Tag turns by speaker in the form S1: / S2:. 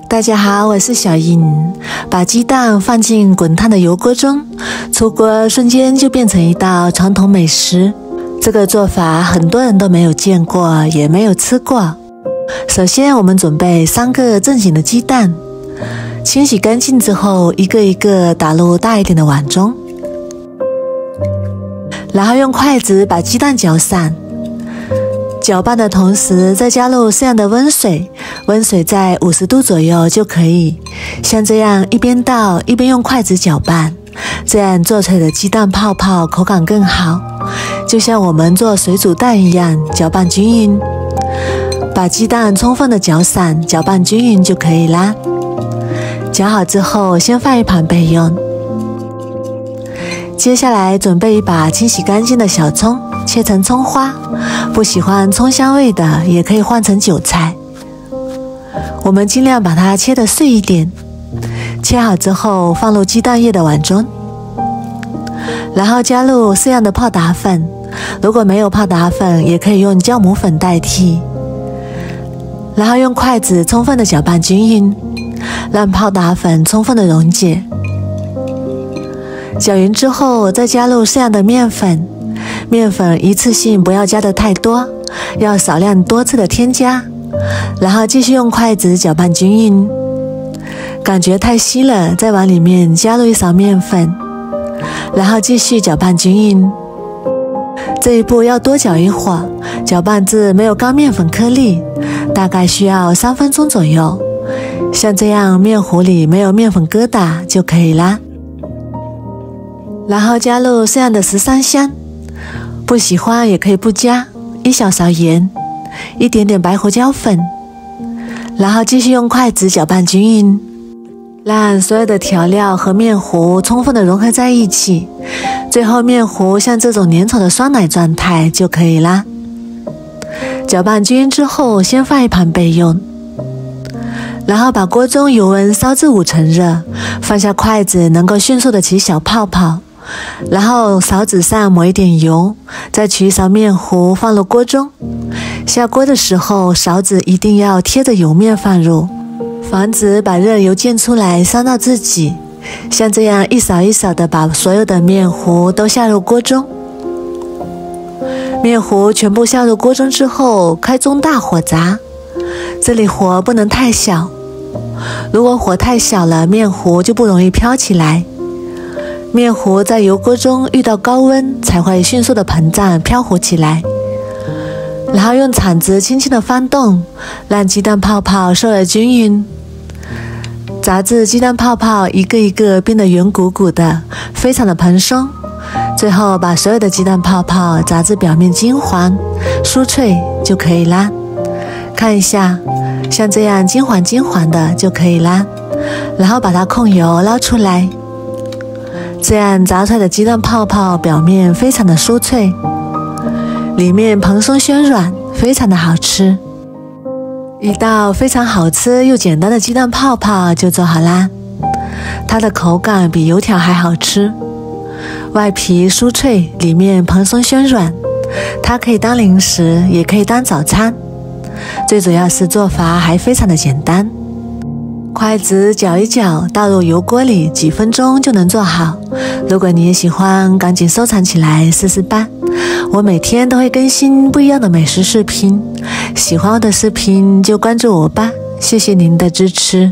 S1: 大家好，我是小颖。把鸡蛋放进滚烫的油锅中，出锅瞬间就变成一道传统美食。这个做法很多人都没有见过，也没有吃过。首先，我们准备3个正经的鸡蛋，清洗干净之后，一个一个打入大一点的碗中，然后用筷子把鸡蛋搅散。搅拌的同时，再加入适量的温水，温水在50度左右就可以。像这样一边倒一边用筷子搅拌，这样做出来的鸡蛋泡泡口感更好，就像我们做水煮蛋一样，搅拌均匀。把鸡蛋充分的搅散，搅拌均匀就可以啦。搅好之后，先放一旁备用。接下来准备一把清洗干净的小葱，切成葱花，不喜欢葱香味的也可以换成韭菜。我们尽量把它切得碎一点。切好之后放入鸡蛋液的碗中，然后加入适量的泡打粉，如果没有泡打粉也可以用酵母粉代替。然后用筷子充分的搅拌均匀，让泡打粉充分的溶解。搅匀之后，再加入适量的面粉，面粉一次性不要加得太多，要少量多次的添加，然后继续用筷子搅拌均匀。感觉太稀了，再往里面加入一勺面粉，然后继续搅拌均匀。这一步要多搅一会儿，搅拌至没有干面粉颗粒，大概需要3分钟左右。像这样面糊里没有面粉疙瘩就可以啦。然后加入适量的13香，不喜欢也可以不加，1小勺盐，一点点白胡椒粉，然后继续用筷子搅拌均匀，让所有的调料和面糊充分的融合在一起，最后面糊像这种粘稠的酸奶状态就可以啦。搅拌均匀之后，先放一旁备用。然后把锅中油温烧至5成热，放下筷子能够迅速的起小泡泡，然后勺子上抹一点油，再取一勺面糊放入锅中。下锅的时候，勺子一定要贴着油面放入，防止把热油溅出来伤到自己。像这样一勺一勺的把所有的面糊都下入锅中。面糊全部下入锅中之后，开中大火炸，这里火不能太小，如果火太小了，面糊就不容易飘起来。面糊在油锅中遇到高温才会迅速的膨胀飘糊起来，然后用铲子轻轻的翻动，让鸡蛋泡泡受热均匀，炸至鸡蛋泡泡一个一个变得圆鼓鼓的，非常的蓬松。最后把所有的鸡蛋泡泡炸至表面金黄酥脆就可以啦。看一下，像这样金黄金黄的就可以啦。然后把它控油捞出来，这样炸出来的鸡蛋泡泡表面非常的酥脆，里面蓬松鲜软，非常的好吃。一道非常好吃又简单的鸡蛋泡泡就做好啦。它的口感比油条还好吃，外皮酥脆，里面蓬松鲜软，它可以当零食，也可以当早餐。最主要是做法还非常的简单，筷子搅一搅，倒入油锅里，几分钟就能做好。如果你也喜欢，赶紧收藏起来试试吧。我每天都会更新不一样的美食视频，喜欢我的视频就关注我吧，谢谢您的支持。